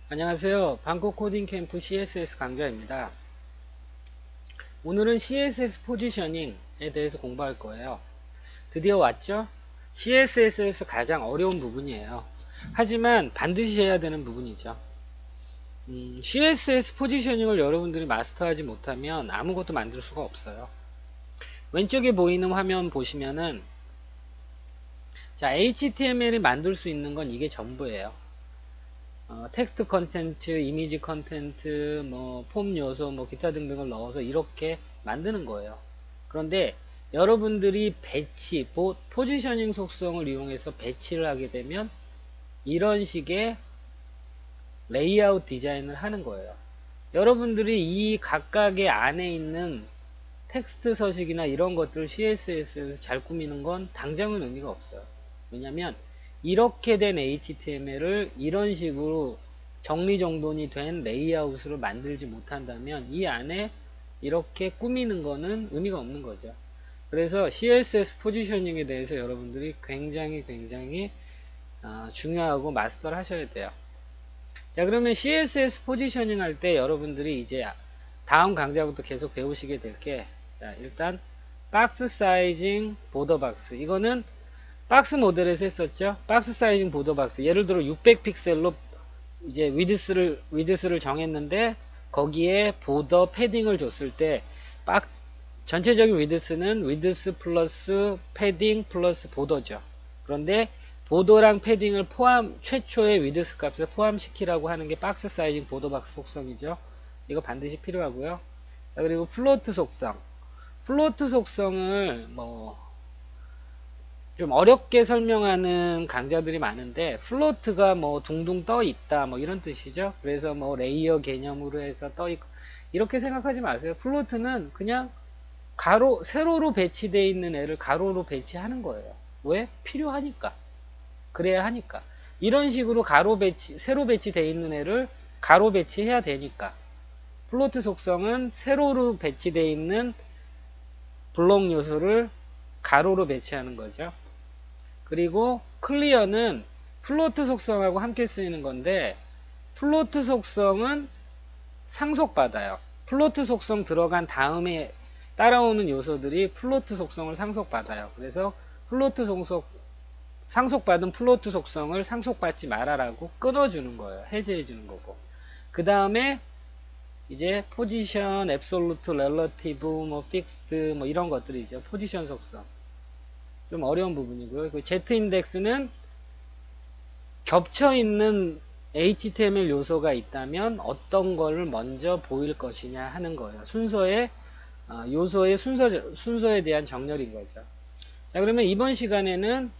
안녕하세요. 방콕 코딩 캠프 CSS 강좌입니다. 오늘은 CSS 포지셔닝에 대해서 공부할 거예요. 드디어 왔죠? CSS에서 가장 어려운 부분이에요. 하지만 반드시 해야 되는 부분이죠. CSS 포지셔닝을 여러분들이 마스터하지 못하면 아무것도 만들 수가 없어요. 왼쪽에 보이는 화면 보시면은 자, HTML이 만들 수 있는 건 이게 전부예요. 텍스트 컨텐츠, 이미지 컨텐츠, 폼 요소, 기타 등등을 넣어서 이렇게 만드는 거예요. 그런데 여러분들이 배치, 포지셔닝 속성을 이용해서 배치를 하게 되면 이런 식의 레이아웃 디자인을 하는 거예요. 여러분들이 이 각각의 안에 있는 텍스트 서식이나 이런 것들을 CSS에서 잘 꾸미는 건 당장은 의미가 없어요. 왜냐면 이렇게 된 HTML을 이런 식으로 정리정돈이 된 레이아웃으로 만들지 못한다면 이 안에 이렇게 꾸미는 거는 의미가 없는 거죠. 그래서 CSS 포지셔닝에 대해서 여러분들이 굉장히 중요하고 마스터를 하셔야 돼요. 자, 그러면 CSS 포지셔닝 할 때 여러분들이 이제 다음 강좌부터 계속 배우시게 될 게, 자, 일단 박스 사이징 보더 박스, 이거는 박스 모델에서 했었죠. 박스 사이징 보더 박스, 예를 들어 600픽셀로 이제 위드스를 정했는데 거기에 보더 패딩을 줬을 때 전체적인 위드스는 위드스 플러스 패딩 플러스 보더죠. 그런데 보더랑 패딩을 최초의 위드스 값에 포함시키라고 하는 게 박스 사이징 보더 박스 속성이죠. 이거 반드시 필요하고요. 자, 그리고 플로트 속성. 플로트 속성을 좀 어렵게 설명하는 강좌들이 많은데, 플로트가 둥둥 떠 있다 이런 뜻이죠. 그래서 레이어 개념으로 해서 떠 있고 이렇게 생각하지 마세요. 플로트는 그냥 세로로 배치되어 있는 애를 가로로 배치하는 거예요. 왜? 필요하니까. 그래야 하니까. 이런 식으로 세로 배치되어 있는 애를 가로 배치해야 되니까. 플로트 속성은 세로로 배치되어 있는 블록 요소를 가로로 배치하는 거죠. 그리고 클리어는 플로트 속성하고 함께 쓰이는 건데, 플로트 속성은 상속받아요. 플로트 속성 들어간 다음에 따라오는 요소들이 플로트 속성을 상속받아요. 그래서 상속받은 플로트 속성을 상속받지 말아라고 끊어주는 거예요. 해제해주는 거고. 그 다음에 이제 포지션, 앱솔루트, 렐러티브, 픽스드 이런 것들이죠. 포지션 속성. 좀 어려운 부분이고요. 그 Z 인덱스는 겹쳐 있는 HTML 요소가 있다면 어떤 거를 먼저 보일 것이냐 하는 거예요. 요소의 순서에 대한 정렬인 거죠. 자, 그러면 이번 시간에는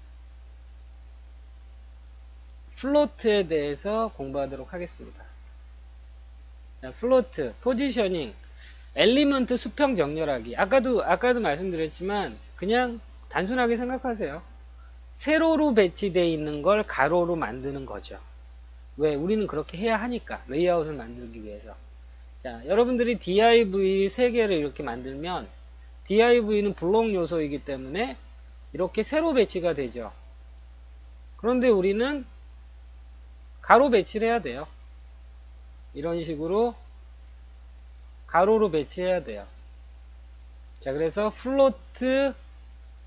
플로트에 대해서 공부하도록 하겠습니다. 자, 플로트, 포지셔닝, 엘리먼트 수평 정렬하기. 아까도 말씀드렸지만 그냥 단순하게 생각하세요. 세로로 배치되어 있는 걸 가로로 만드는 거죠. 왜? 우리는 그렇게 해야 하니까. 레이아웃을 만들기 위해서. 자, 여러분들이 div 3개를 이렇게 만들면 div는 블록 요소이기 때문에 이렇게 세로 배치가 되죠. 그런데 우리는 가로 배치를 해야 돼요. 이런 식으로 가로로 배치해야 돼요. 자, 그래서 플로트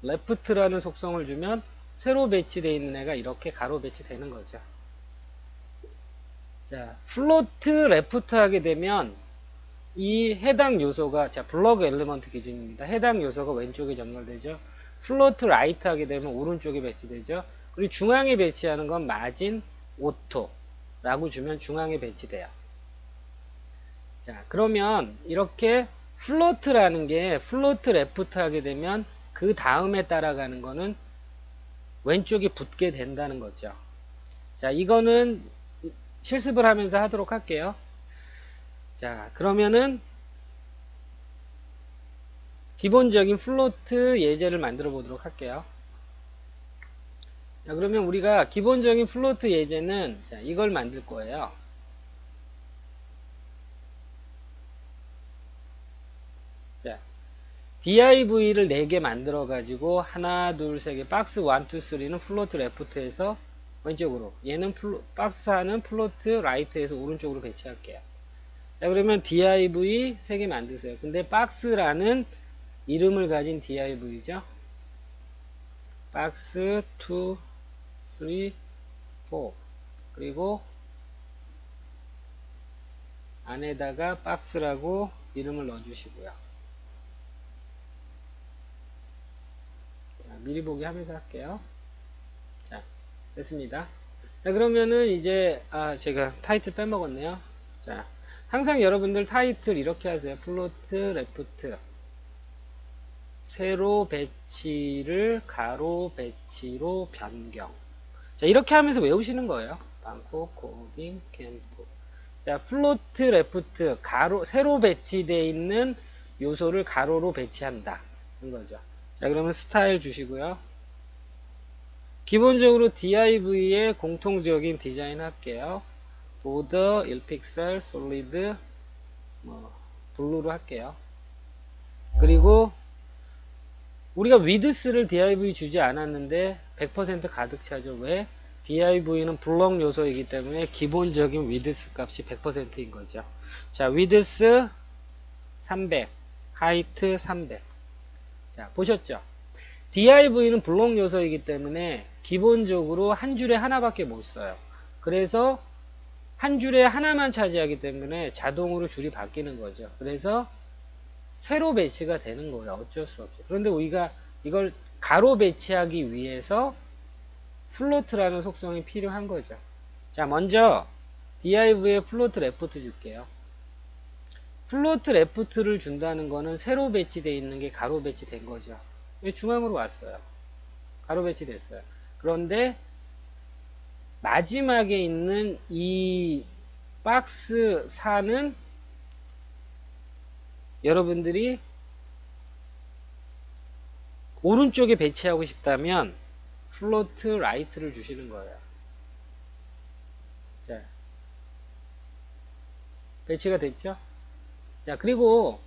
레프트라는 속성을 주면 세로 배치되어 있는 애가 이렇게 가로 배치되는 거죠. 자, 플로트 레프트 하게 되면 이 해당 요소가, 자, 블럭 엘리먼트 기준입니다. 해당 요소가 왼쪽에 전멸되죠. 플로트 라이트 하게 되면 오른쪽에 배치되죠. 그리고 중앙에 배치하는 건 마진 오토 라고 주면 중앙에 배치돼요. 자, 그러면 이렇게 플로트라는 게 플로트 레프트 하게 되면 그 다음에 따라가는 거는 왼쪽에 붙게 된다는 거죠. 자, 이거는 실습을 하면서 하도록 할게요. 자, 그러면은 기본적인 플로트 예제를 만들어 보도록 할게요. 자, 그러면 우리가 기본적인 플로트 예제는, 자, 이걸 만들 거예요. 자, div를 4개 만들어 가지고 하나, 둘, 세 개, 박스 1, 2, 3는 플로트 레프트에서 왼쪽으로. 얘는 박스 4는 플로트 라이트에서 오른쪽으로 배치할게요. 자, 그러면 div 3개 만드세요. 근데 박스라는 이름을 가진 div죠. 박스 2, 3, 4. 그리고 안에다가 박스라고 이름을 넣어주시고요. 자, 미리 보기 하면서 할게요. 자, 됐습니다. 자, 그러면은 이제, 제가 타이틀 빼먹었네요. 자, 항상 여러분들 타이틀 이렇게 하세요. 플로트, 레프트. 세로 배치를 가로 배치로 변경. 자, 이렇게 하면서 외우시는 거예요. 방콕, 코딩, 캠프. 자, 플로트, 레프트, 세로 배치되어 있는 요소를 가로로 배치한다. 이런 거죠. 자, 그러면 스타일 주시고요. 기본적으로 div의 공통적인 디자인 할게요. 보더, 1픽셀, 솔리드, 블루로 할게요. 그리고 우리가 위드스를 div 주지 않았는데 100% 가득 차죠. 왜? div는 블록 요소이기 때문에 기본적인 위드스 값이 100%인 거죠. 자, 위드스 300, 하이트 300. 자, 보셨죠? div는 블록 요소이기 때문에 기본적으로 한 줄에 하나밖에 못 써요. 그래서 한 줄에 하나만 차지하기 때문에 자동으로 줄이 바뀌는 거죠. 그래서 세로 배치가 되는 거예요. 어쩔 수 없죠. 그런데 우리가 이걸 가로 배치하기 위해서 플로트라는 속성이 필요한 거죠. 자, 먼저 div에 플로트 레프트 줄게요. 플로트 레프트를 준다는 거는 세로 배치되어 있는 게 가로 배치된 거죠. 중앙으로 왔어요. 가로 배치됐어요. 그런데 마지막에 있는 이 박스 4는 여러분들이 오른쪽에 배치하고 싶다면 플로트 라이트를 주시는 거예요. 자, 배치가 됐죠? 자, 그리고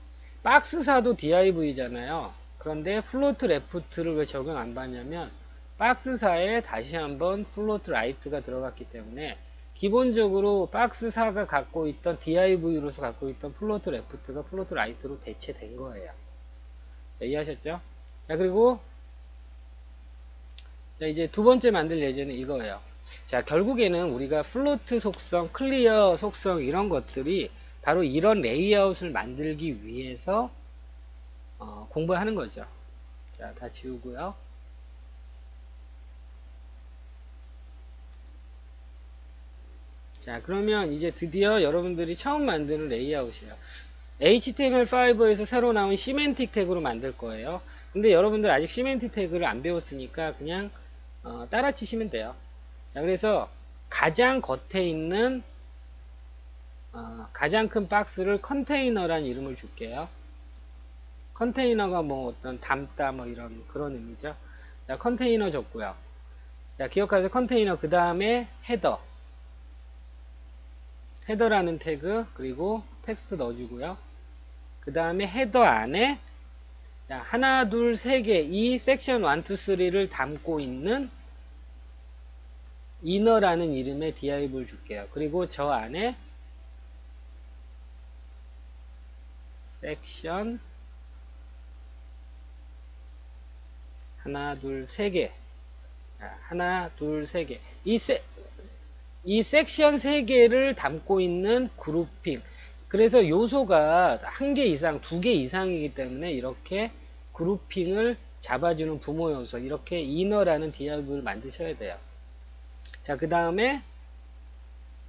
박스 4도 div잖아요. 그런데 플로트 레프트를 왜 적용 안 받냐면 박스 4에 다시 한번 플로트 라이트가 들어갔기 때문에 기본적으로 박스 4가 갖고 있던 div로서 갖고 있던 플로트 레프트가 플로트 라이트로 대체된 거예요. 자, 이해하셨죠? 자, 그리고 자, 이제 두 번째 만들 예제는 이거예요. 자, 결국에는 우리가 플로트 속성, 클리어 속성 이런 것들이 바로 이런 레이아웃을 만들기 위해서 공부하는 거죠. 자, 다 지우고요. 자, 그러면 이제 드디어 여러분들이 처음 만드는 레이아웃이에요. HTML5에서 새로 나온 시멘틱 태그로 만들 거예요. 근데 여러분들 아직 시멘틱 태그를 안 배웠으니까 그냥 따라 치시면 돼요. 자, 그래서 가장 겉에 있는 가장 큰 박스를 컨테이너란 이름을 줄게요. 컨테이너가 뭐 어떤 담다 뭐 이런 그런 의미죠. 자, 컨테이너 줬고요. 자, 기억하세요. 컨테이너 그 다음에 헤더라는 태그 그리고 텍스트 넣어주고요. 그 다음에 헤더 안에 자, 하나, 둘, 세 개, 이 섹션 1, 2, 3를 담고 있는 이너라는 이름의 div를 줄게요. 그리고 저 안에 섹션 하나, 둘, 세 개. 자, 하나, 둘, 세 개. 이 섹션 세 개를 담고 있는 그룹핑. 그래서 요소가 한 개 이상, 두 개 이상이기 때문에 이렇게 그룹핑을 잡아주는 부모 요소, 이렇게 이너라는 div를 만드셔야 돼요. 자, 그 다음에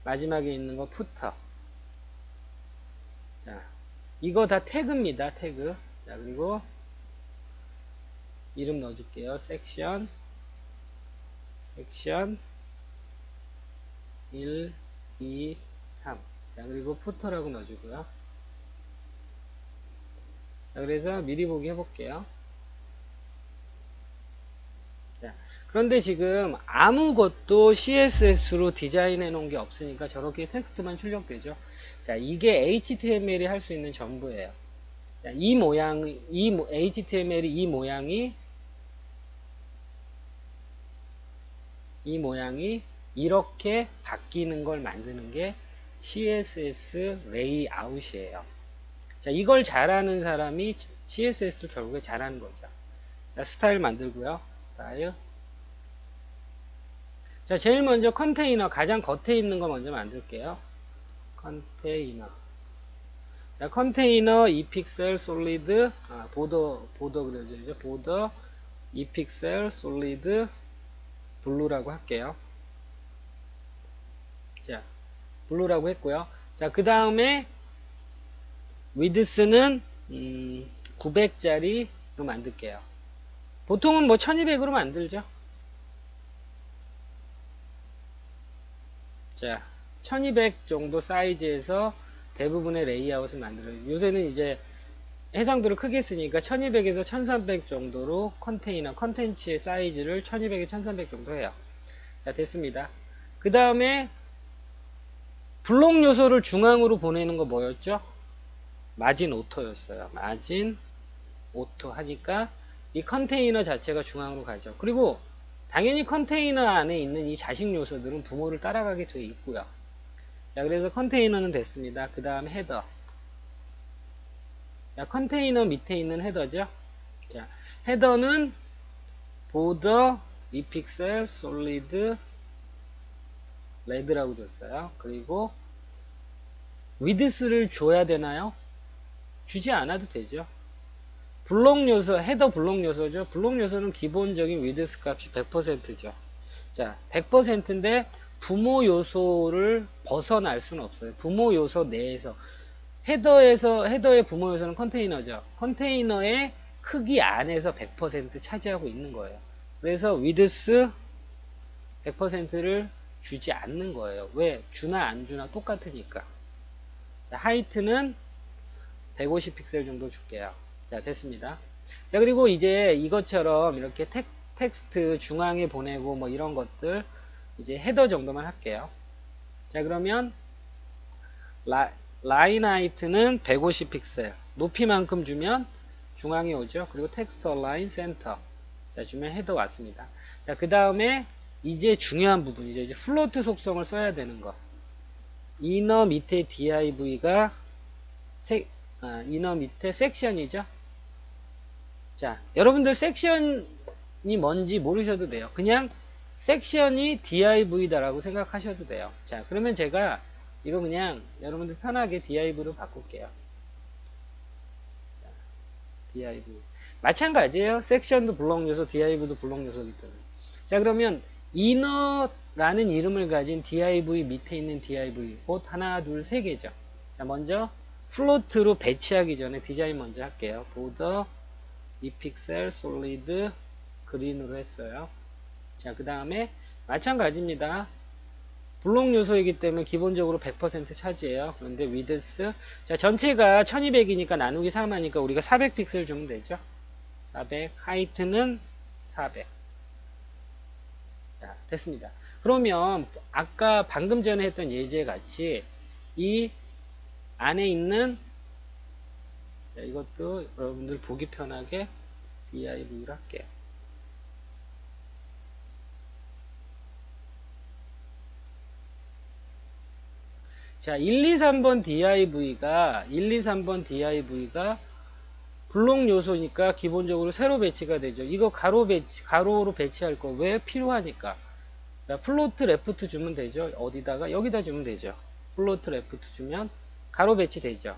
마지막에 있는 거 푸터. 자, 이거 다 태그입니다. 태그. 자, 그리고 이름 넣어줄게요. 섹션 1, 2, 3. 자, 그리고 푸터라고 넣어주고요. 자, 그래서 미리 보기 해볼게요. 자, 그런데 지금 아무것도 CSS로 디자인해 놓은 게 없으니까 저렇게 텍스트만 출력되죠. 자, 이게 HTML이 할 수 있는 전부예요. 자, HTML이 이 모양이 이렇게 바뀌는 걸 만드는 게 CSS 레이아웃이에요. 자, 이걸 잘하는 사람이 CSS를 결국에 잘하는 거죠. 자, 스타일 만들고요. 스타일. 자, 제일 먼저 컨테이너, 가장 겉에 있는 거 먼저 만들게요. 컨테이너. 자, 컨테이너 2픽셀 솔리드, 보더 그려져야죠. 보더 2픽셀 솔리드 블루라고 할게요. 자, 블루라고 했고요. 자, 그 다음에 위드스는 900짜리로 만들게요. 보통은 뭐 1200으로 만들죠. 자, 1200 정도 사이즈에서 대부분의 레이아웃을 만들어요. 요새는 이제 해상도를 크게 쓰니까 1200에서 1300 정도로 컨테이너, 컨텐츠의 사이즈를 1200에 1300 정도 해요. 자, 됐습니다. 그 다음에 블록 요소를 중앙으로 보내는 거 뭐였죠? 마진 오토였어요. 마진 오토 하니까 이 컨테이너 자체가 중앙으로 가죠. 그리고 당연히 컨테이너 안에 있는 이 자식 요소들은 부모를 따라가게 되어 있고요. 자, 그래서 컨테이너는 됐습니다. 그 다음 헤더. 자, 컨테이너 밑에 있는 헤더죠. 자, 헤더는 보더 2픽셀 솔리드 레드라고 줬어요. 그리고 위드스를 줘야 되나요? 주지 않아도 되죠. 블록 요소, 헤더 블록 요소죠. 블록 요소는 기본적인 위드스 값이 100%죠. 자, 100%인데 부모 요소를 벗어날 수는 없어요. 부모 요소 내에서 헤더의 부모 요소는 컨테이너죠. 컨테이너의 크기 안에서 100% 차지하고 있는 거예요. 그래서 위드스 100%를 주지 않는 거예요. 왜? 주나 안 주나 똑같으니까. 자, 하이트는 150픽셀 정도 줄게요. 자, 됐습니다. 자, 그리고 이제 이것처럼 이렇게 텍스트 중앙에 보내고 뭐 이런 것들 이제 헤더 정도만 할게요. 자, 그러면 라인 하이트는 150픽셀 높이만큼 주면 중앙에 오죠. 그리고 텍스트 얼라인 센터. 자, 주면 헤더 왔습니다. 자, 그 다음에 이제 중요한 부분이죠. 이제 플로트 속성을 써야 되는 거. 이너 밑에 div가 이너 밑에 섹션이죠. 자, 여러분들 섹션이 뭔지 모르셔도 돼요. 그냥 섹션이 div다라고 생각하셔도 돼요. 자, 그러면 제가 이거 그냥 여러분들 편하게 div로 바꿀게요. 자, div. 마찬가지예요. 섹션도 블록 요소, div도 블록 요소이기 때문에. 자, 그러면 이너라는 이름을 가진 div 밑에 있는 div 곧 하나, 둘, 세 개죠. 자, 먼저 플로트로 배치하기 전에 디자인 먼저 할게요. 보더 2픽셀 솔리드 그린으로 했어요. 자, 그 다음에 마찬가지입니다. 블록 요소이기 때문에 기본적으로 100% 차지해요. 그런데 위드스, 자, 전체가 1200이니까 나누기 3하니까 우리가 400픽셀 주면 되죠. 400, 하이트는 400. 자, 됐습니다. 그러면 아까 방금 전에 했던 예제 같이 이 안에 있는, 자, 이것도 여러분들 보기 편하게 div를 할게요. 자, 1, 2, 3번 div가 블록 요소니까 기본적으로 세로 배치가 되죠. 이거 가로로 배치할 거 왜 필요하니까. 자, 플로트 레프트 주면 되죠. 어디다가? 여기다 주면 되죠. 플로트 레프트 주면 가로 배치 되죠.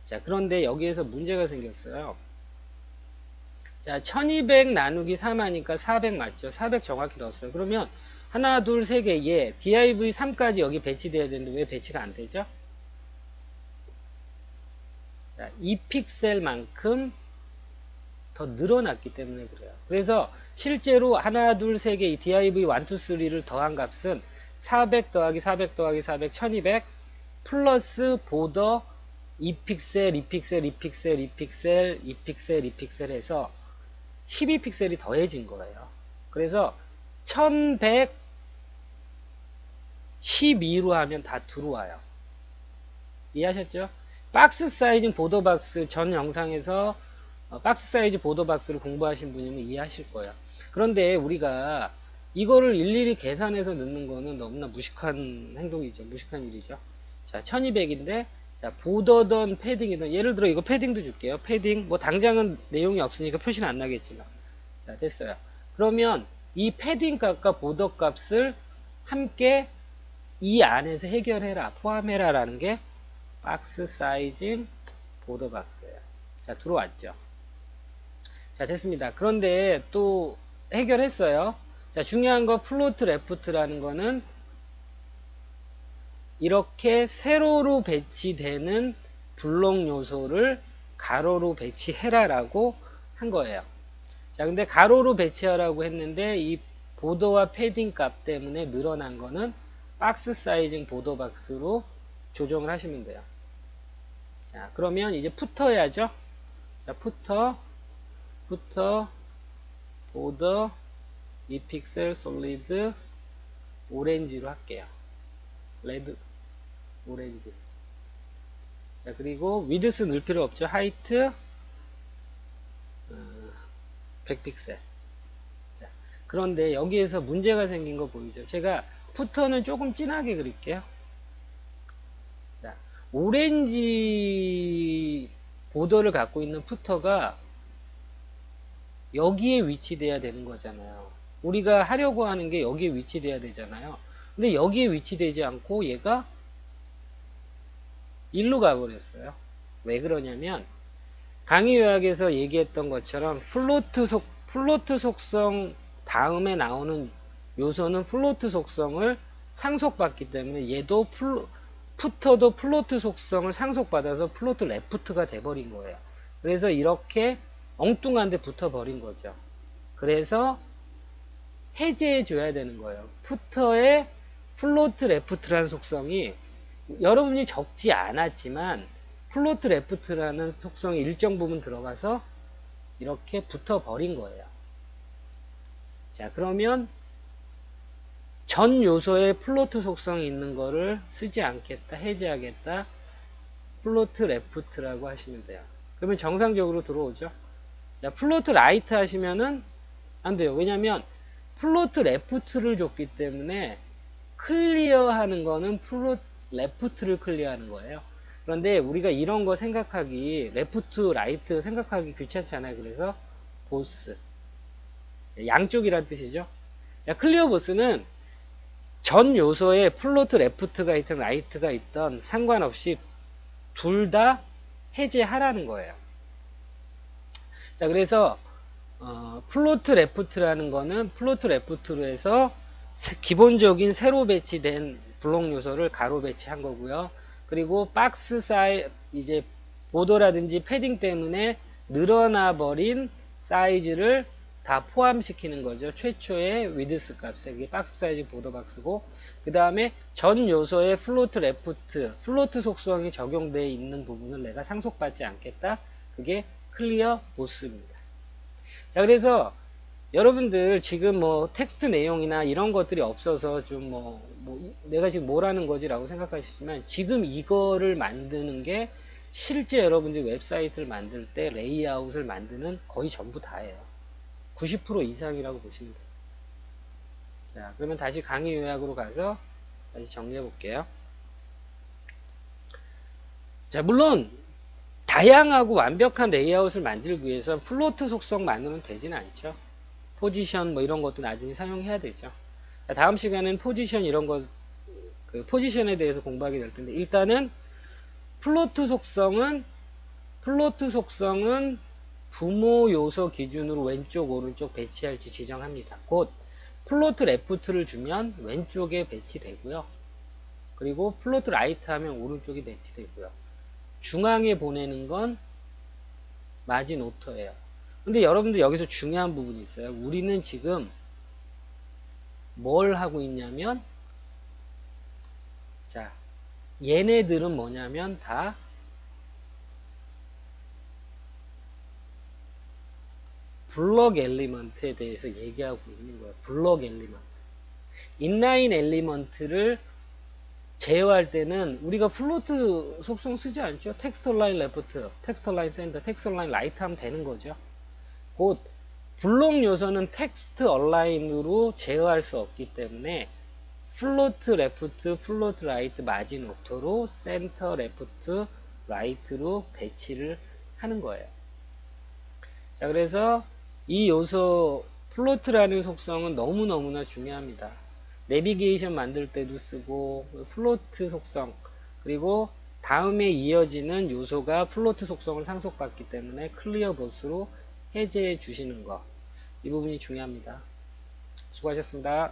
자, 그런데 여기에서 문제가 생겼어요. 자, 1200 나누기 3 하니까 400 맞죠? 400 정확히 넣었어요. 그러면 하나, 둘, 세 개, 예, div3까지 여기 배치돼야 되는데 왜 배치가 안 되죠? 자, 2픽셀만큼 더 늘어났기 때문에 그래요. 그래서 실제로 하나, 둘, 세 개, 이 div 1, 2, 3를 더한 값은 400 더하기 400 더하기 400, 1200 플러스 보더 2픽셀, 2픽셀, 2픽셀, 2픽셀, 2픽셀, 2픽셀 해서 12픽셀이 더해진 거예요. 그래서 1112로 하면 다 들어와요. 이해하셨죠? 박스 사이즈 보더박스 전 영상에서 박스 사이즈 보더박스를 공부하신 분이면 이해하실 거예요. 그런데 우리가 이거를 일일이 계산해서 넣는 거는 너무나 무식한 행동이죠. 무식한 일이죠. 자, 1200인데, 자, 보더던 패딩이든, 예를 들어 이거 패딩도 줄게요. 패딩, 뭐 당장은 내용이 없으니까 표시는 안 나겠지만. 자, 됐어요. 그러면 이 패딩 값과 보더 값을 함께 이 안에서 해결해라, 포함해라 라는 게 박스 사이징 보더 박스예요. 자, 들어왔죠. 자, 됐습니다. 그런데 또 해결했어요. 자, 중요한 거 플로트 레프트라는 거는 이렇게 세로로 배치되는 블록 요소를 가로로 배치해라 라고 한 거예요. 자, 근데 가로로 배치하라고 했는데 이 보더와 패딩 값 때문에 늘어난 거는 박스 사이징 보더 박스로 조정을 하시면 돼요. 자, 그러면 이제 푸터 해야죠. 자, 푸터 보더 이 픽셀 솔리드 오렌지로 할게요. 레드 오렌지. 자, 그리고 위드스 넣을 필요 없죠. 하이트 100픽셀. 자, 그런데 여기에서 문제가 생긴 거 보이죠? 제가 푸터는 조금 진하게 그릴게요. 자, 오렌지 보더를 갖고 있는 푸터가 여기에 위치돼야 되는 거잖아요. 우리가 하려고 하는 게 여기에 위치돼야 되잖아요. 근데 여기에 위치되지 않고 얘가 일로 가버렸어요. 왜 그러냐면 강의 요약에서 얘기했던 것처럼 플로트 속성 다음에 나오는 요소는 플로트 속성을 상속받기 때문에 얘도 푸터도 플로트 속성을 상속받아서 플로트 레프트가 돼버린 거예요. 그래서 이렇게 엉뚱한 데 붙어버린 거죠. 그래서 해제해 줘야 되는 거예요. 푸터의 플로트 레프트라는 속성이 여러분이 적지 않았지만 플로트 레프트라는 속성이 일정 부분 들어가서 이렇게 붙어버린 거예요. 자, 그러면 전 요소에 플로트 속성이 있는 거를 쓰지 않겠다, 해제하겠다, 플로트 레프트라고 하시면 돼요. 그러면 정상적으로 들어오죠. 자, 플로트 라이트 하시면은 안 돼요. 왜냐면 플로트 레프트를 줬기 때문에 클리어 하는 거는 플로트 레프트를 클리어 하는 거예요. 그런데 우리가 이런 거 생각하기, 레프트, 라이트 생각하기 귀찮잖아요. 그래서 보스. 양쪽이란 뜻이죠. 자, 클리어 보스는 전 요소에 플로트 레프트가 있든 라이트가 있든 상관없이 둘 다 해제하라는 거예요. 자, 그래서 플로트 레프트라는 거는 플로트 레프트로 해서 기본적인 세로 배치된 블록 요소를 가로 배치한 거고요. 그리고 박스 이제 보더라든지 패딩 때문에 늘어나 버린 사이즈를 다 포함시키는 거죠. 최초의 위드스 값에 이게 박스 사이즈 보더 박스고, 그 다음에 전 요소의 플로트 레프트, 플로트 속성이 적용되어 있는 부분을 내가 상속받지 않겠다. 그게 클리어 보스입니다. 자, 그래서 여러분들 지금 뭐 텍스트 내용이나 이런 것들이 없어서 좀 내가 지금 뭐라는 거지 라고 생각하시지만, 지금 이거를 만드는 게 실제 여러분들이 웹사이트를 만들 때 레이아웃을 만드는 거의 전부 다예요. 90% 이상이라고 보시면 돼요. 자, 그러면 다시 강의 요약으로 가서 다시 정리해 볼게요. 자, 물론 다양하고 완벽한 레이아웃을 만들기 위해서 플로트 속성만으로는 되지는 않죠. 포지션 뭐 이런 것도 나중에 사용해야 되죠. 자, 다음 시간에는 포지션 이런 거, 포지션에 대해서 공부하게 될 텐데, 일단은 플로트 속성은 부모 요소 기준으로 왼쪽 오른쪽 배치할지 지정합니다. 곧 플로트 레프트를 주면 왼쪽에 배치되고요. 그리고 플로트 라이트 하면 오른쪽에 배치되고요. 중앙에 보내는 건 마진 오터예요. 근데 여러분들 여기서 중요한 부분이 있어요. 우리는 지금 뭘 하고 있냐면, 자, 얘네들은 뭐냐면 다 블록 엘리먼트에 대해서 얘기하고 있는 거예요. 블록 엘리먼트. 인라인 엘리먼트를 제어할 때는 우리가 플로트 속성 쓰지 않죠. 텍스트 라인 레프트, 텍스트 라인 센터, 텍스트 라인 라이트 하면 되는 거죠. 곧 블록 요소는 텍스트 얼라인으로 제어할 수 없기 때문에 플로트 레프트, 플로트 라이트, 마진 오토로 센터 레프트, 라이트로 배치를 하는 거예요. 자, 그래서 이 요소 플로트라는 속성은 너무너무나 중요합니다. 내비게이션 만들 때도 쓰고 플로트 속성, 그리고 다음에 이어지는 요소가 플로트 속성을 상속받기 때문에 클리어 보스로 해제해 주시는 거, 이 부분이 중요합니다. 수고하셨습니다.